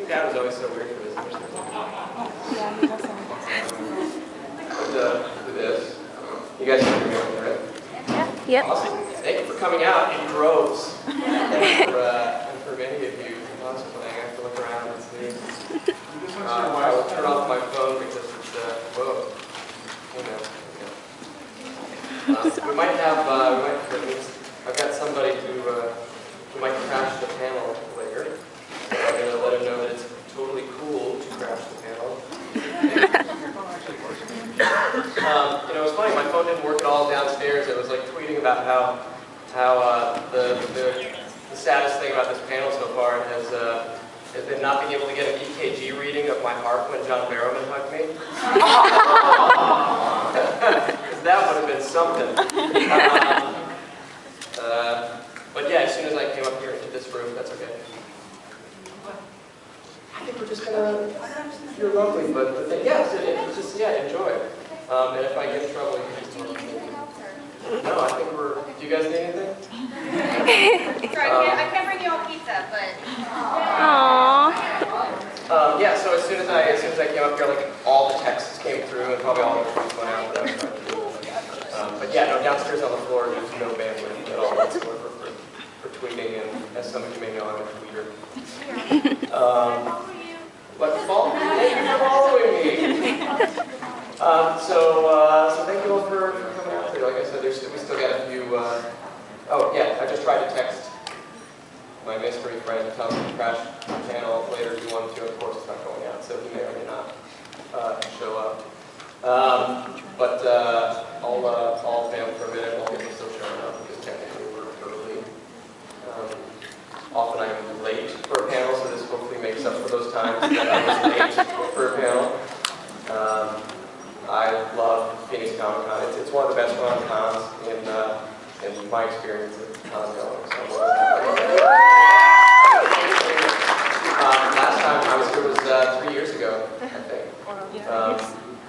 dad was always so weird for visitors. Yeah, he was. But this, you guys can hear me, right? Yeah. Yep. Awesome. Thank you for coming out in droves. And for many of you cosplaying, I have to look around and see. I will turn off my phone because it's, whoa. We might have, I've got somebody who might crash the panel later. I'm going to let him know that it's totally cool to crash the panel. It was funny, my phone didn't work at all downstairs. It was like tweeting about how the saddest thing about this panel so far has been not being able to get an EKG reading of my heart when John Barrowman hugged me. Because that would have been something. But yeah, as soon as I came up here into this room, that's okay. I think we're just gonna, you're lovely, but yes, enjoy. And if I get in trouble, you can just tell me. No, I think we're, do you guys need anything? Sorry, I can't bring you all pizza, but. Aww. Yeah, so as soon as I came up here, like all the texts came through and probably all the tweets went out, but I was trying to do. But yeah, no, downstairs on the floor, there's no bandwidth at all whatsoever for tweeting, and as some of you may know, I'm a tweeter. But thank you for following me. So thank you all for coming out here. Like I said, we still got a few. Oh yeah, I just tried to text my mystery friend to tell him to crash the channel later if he wanted to. Of course, it's not going out, so he may or may not show up. But I'll fan for a minute while people still showing up because technically we're early. Often I'm late for a panel, so this hopefully makes up for those times that I was late for a panel. I love Phoenix Comicon. It's one of the best run cons in my experience of con going. So last time I was here was 3 years ago, I think.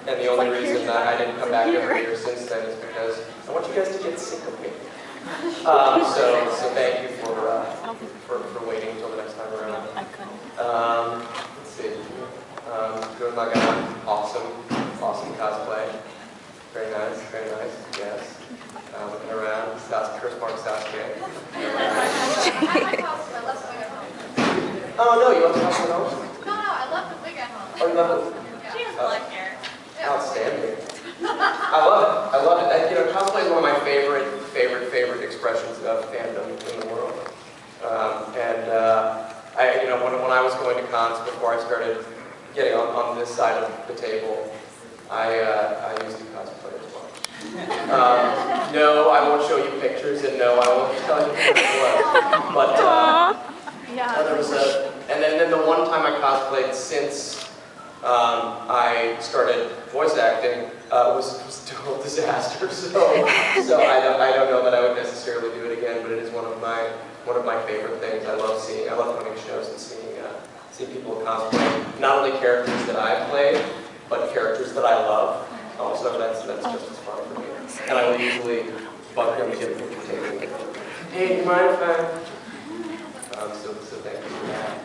And the only reason that I didn't come back every year since then is because I want you guys to get sick of me. So thank you for waiting until the next time around. Let's see. Good Magan, awesome cosplay. Very nice, yes. Looking around, Curse Mark Sasuke. Oh no, you want to cosplay at home? No, I love the wig at home. Oh, you love it? She has black hair. Outstanding. I love it. Cosplay is one of my favorite expressions of fandom in the world. When I was going to cons before I started getting on this side of the table, I used to cosplay as well. No, I won't show you pictures, and no, I won't tell you what it was. But there was and then the one time I cosplayed since I started voice acting was a total disaster. So I don't know that I would necessarily do it again, but it is one of my favorite things. I love coming to shows and seeing people cosplay not only characters that I play, but characters that I love. Also, that's just as fun for me. And I will usually bug them to get a picture taken. Hey, do you mind if I? So thank you for that.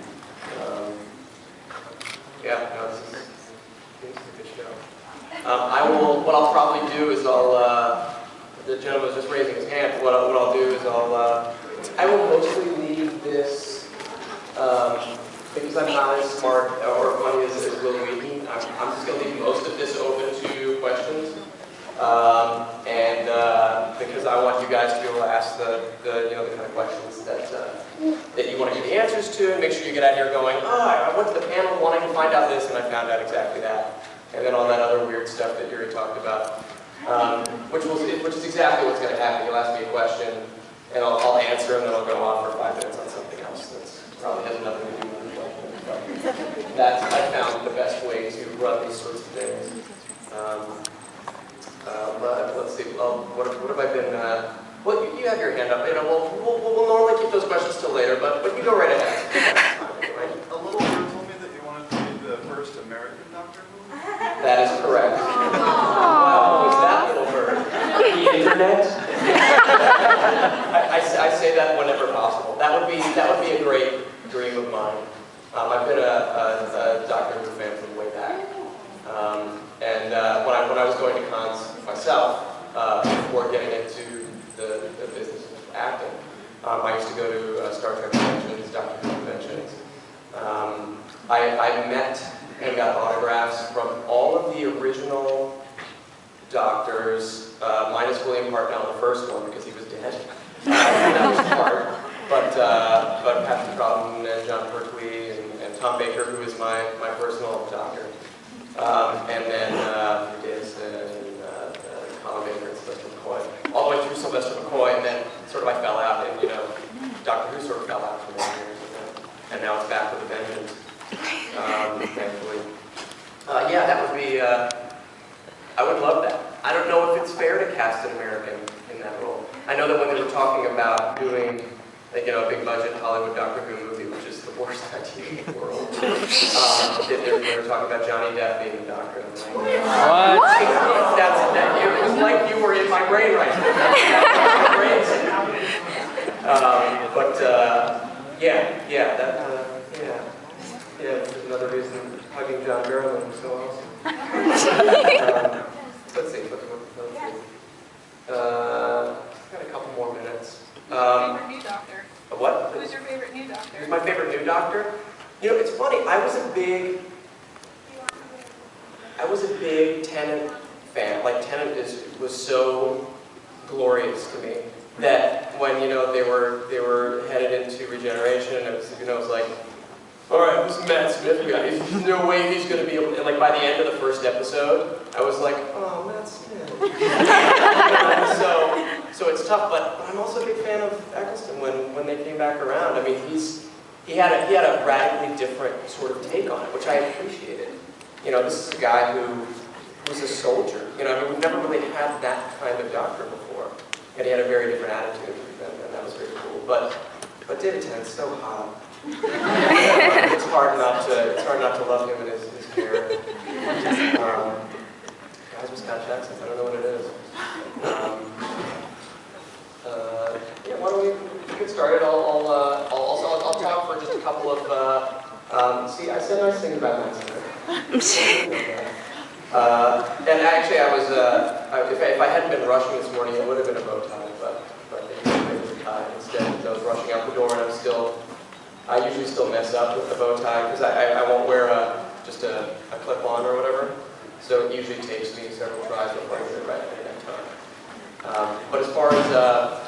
Yeah, no, this is a good show. What I'll probably do is the gentleman was just raising his hand. What I'll do is I will mostly leave this, because I'm not as smart or funny as Will Wheaton, I'm just going to leave most of this open to questions. Because I want you guys to be able to ask the kind of questions that you want to get the answers to, and make sure you get out here going, I went to the panel wanting to find out this, and I found out exactly that. And then all that other weird stuff that Yuri talked about, which is exactly what's going to happen. You'll ask me a question, and I'll answer, and then I'll go on for 5 minutes on something else that probably has nothing to do with the question. But I found the best way to run these sorts of things. Let's see. What have I been? Well, you have your hand up. We'll normally keep those questions till later, but you go right ahead. A little bird told me that you wanted to be the first American Doctor Who. That is correct. Wow, who's that little bird? The internet. I say that whenever possible. That would be a great dream of mine. I've been a Doctor Who fan from way back. When I was going to cons myself, before getting into the business of acting, I used to go to Star Trek conventions, Doctor Who conventions. I met and got autographs from all of the original Doctors, minus William Hartnell, the first one, because he was dead. That was hard. But Patrick Troughton and John Pertwee and Tom Baker, who is my personal doctor. And then Davison and Colin Baker and Sylvester McCoy. All the way through Sylvester McCoy, and then sort of I fell out, and Doctor Who sort of fell out for many years. And now it's back with a vengeance, thankfully. Yeah, that would be, I would love that. I don't know if it's fair to cast an American in that role. I know that when they were talking about doing, like, a big budget Hollywood Doctor Who movie, which is the worst idea in the world, they were talking about Johnny Depp being the Doctor. And I'm like, what? It was like you were in my brain right now. That's my brain said. There's another reason hugging John Barrowman was so awesome. Let's see. Got a couple more minutes. Who's your favorite new Doctor? What? Who's your favorite new Doctor? Who's my favorite new Doctor? It's funny. I was a big Tennant fan. Like, Tennant was so glorious to me that when they were headed into regeneration, and it was like, all right, this Matt Smith guy, there's no way he's going to be able to, and like by the end of the first episode, I was like, oh, Matt Smith. So it's tough, but I'm also a big fan of Eccleston when they came back around. I mean, he had a radically different sort of take on it, which I appreciated. This is a guy who was a soldier. I mean, we've never really had that kind of doctor before, and he had a very different attitude, and that was very cool. But David Tennant's so hot. It's hard not to love him and his hair. Guys with Scotch accents, I don't know what it is. Yeah, why don't we get started? I'll talk for just a couple of. See, I said nice things about myself. And actually, I was. If I hadn't been rushing this morning, it would have been a bow tie, but it was a tie instead. I was rushing out the door, and I usually still mess up with the bow tie because I won't wear just a clip-on or whatever. So it usually takes me several tries before I get it right next time. But as far as,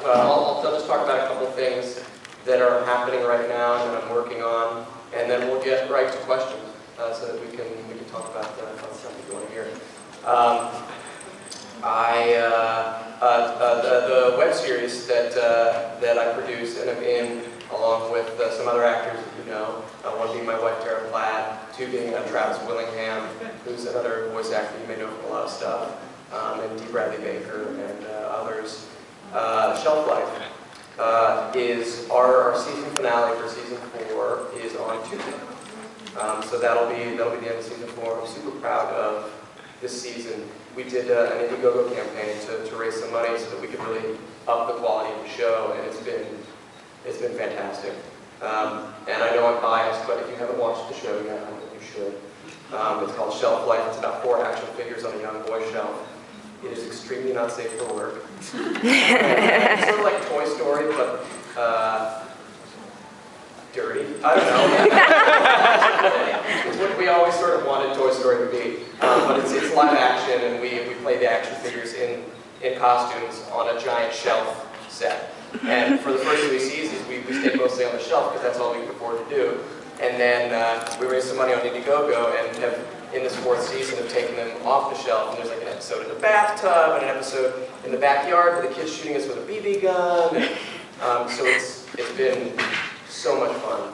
I'll just talk about a couple things that are happening right now and that I'm working on, and then we'll get right to questions so that we can talk about the stuff that you want to hear. The web series that I produce and am in, along with some other actors that you know, one being my wife Tara Platt, two being Travis Willingham, who's another voice actor you may know from a lot of stuff, and D. Bradley Baker and others. Shelf Life is our season finale for season 4 is on Tuesday. So that'll be the end of season 4. I'm super proud of this season. We did an Indiegogo campaign to raise some money so that we could really up the quality of the show, and it's been fantastic. And I know I'm biased, but if you haven't watched the show yet, I think you should. It's called Shelf Life. It's about 4 action figures on a young boy's shelf. It is extremely not safe for work. It's sort of like Toy Story, but dirty. I don't know. It's what we always sort of wanted Toy Story to be. But it's live action, and we play the action figures in costumes on a giant shelf set. And for the first 3 seasons, we stayed mostly on the shelf because that's all we could afford to do. And then we raised some money on Indiegogo and have, in this 4th season, have taken them off the shelf. And there's like an episode in the bathtub and an episode in the backyard with the kids shooting us with a BB gun. And, so it's been so much fun.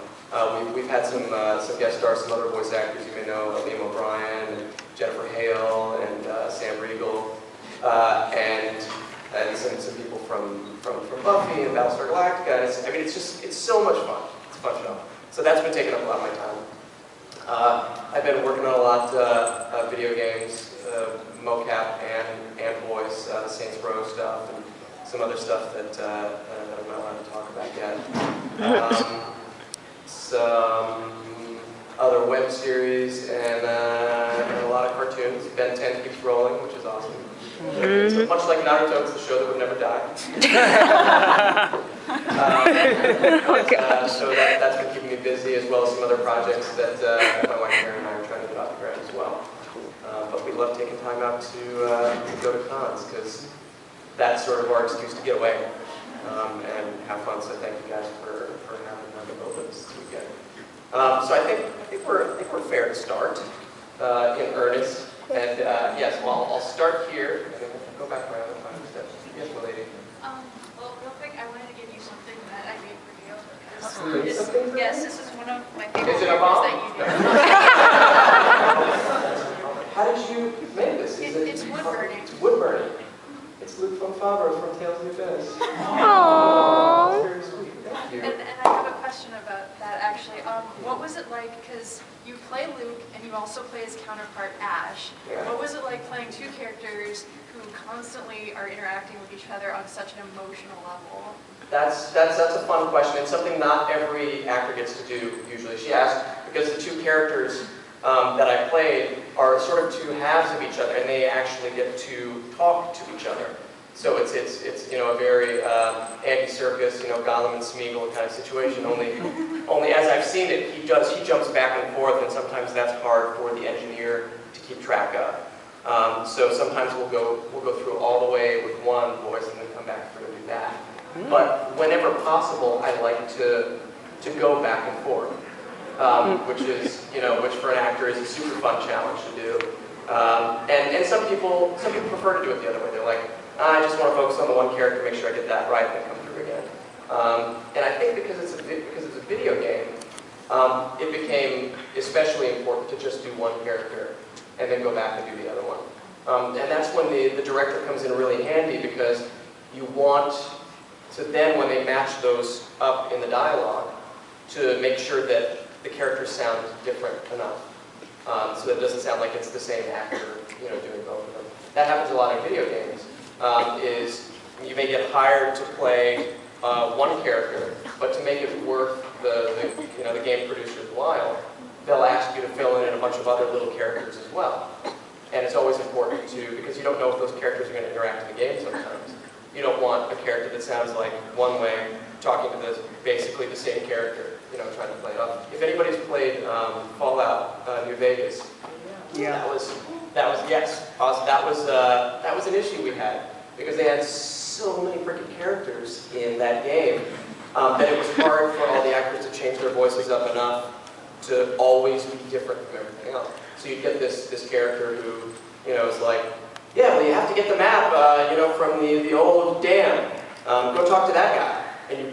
We've had some guest stars, some other voice actors you may know, Liam O'Brien, and Jennifer Hale, and Sam Riegel, and some people from Buffy and Battlestar Galactica. And it's so much fun. It's a fun show. So that's been taking up a lot of my time. I've been working on a lot of video games, mocap and voice, Saints Row stuff, and some other stuff that I'm not allowed to talk about yet. other web series, and a lot of cartoons. Ben 10 keeps rolling, which is awesome. So much like Naruto, it's the show that would never die. So that's been keeping me busy, as well as some other projects that my wife Mary and I are trying to get off the ground as well. But we love taking time out to go to cons, because that's sort of our excuse to get away and have fun. So thank you guys for having both of us this weekend. So I think we're fair to start in earnest. And yes, well, I'll start here and then we'll go back around and find the steps. Yes, my lady. Well, real quick, I wanted to give you something that I made for you. Please. Yes, this is one of my favorite Is it a characters bomb? that you do. How did you make this? It's wood burning. It's wood burning. It's Luke from Favreau from Tales of the Abyss. Aww. Very sweet. Thank you. And I have a question about that, actually. What was it like, because you play Luke and you also play his counterpart Ash. Yeah. What was it like playing two characters who constantly are interacting with each other on such an emotional level? That's a fun question. It's something not every actor gets to do usually. She asked because the two characters that I played are sort of two halves of each other, and they actually get to talk to each other. So it's a very Andy-Serkis, Gollum and Smeagol kind of situation. Only as I've seen it, he jumps back and forth, and sometimes that's hard for the engineer to keep track of. So sometimes we'll go through all the way with one voice and then come back through and do that. But whenever possible, I like to go back and forth, which for an actor is a super fun challenge to do. And some people prefer to do it the other way. They're like, I just want to focus on the one character, make sure I get that right, and then come through again. And I think because it's a video game, it became especially important to just do one character and then go back and do the other one. And that's when the director comes in really handy, because you want to then, when they match those up in the dialogue, to make sure that the characters sound different enough, so that it doesn't sound like it's the same actor, doing both of them. That happens a lot in video games. Is you may get hired to play one character, but to make it worth the game producer's while, they'll ask you to fill in a bunch of other little characters as well. And it's always important because you don't know if those characters are going to interact in the game sometimes. You don't want a character that sounds like one way, talking to basically the same character, trying to play it off. If anybody's played Fallout New Vegas, Yeah. that was an issue we had, because they had so many freaking characters in that game that it was hard for all the actors to change their voices up enough to always be different from everything else. So you'd get this character who, is like, yeah, well, you have to get the map, from the old dam. Go talk to that guy. And you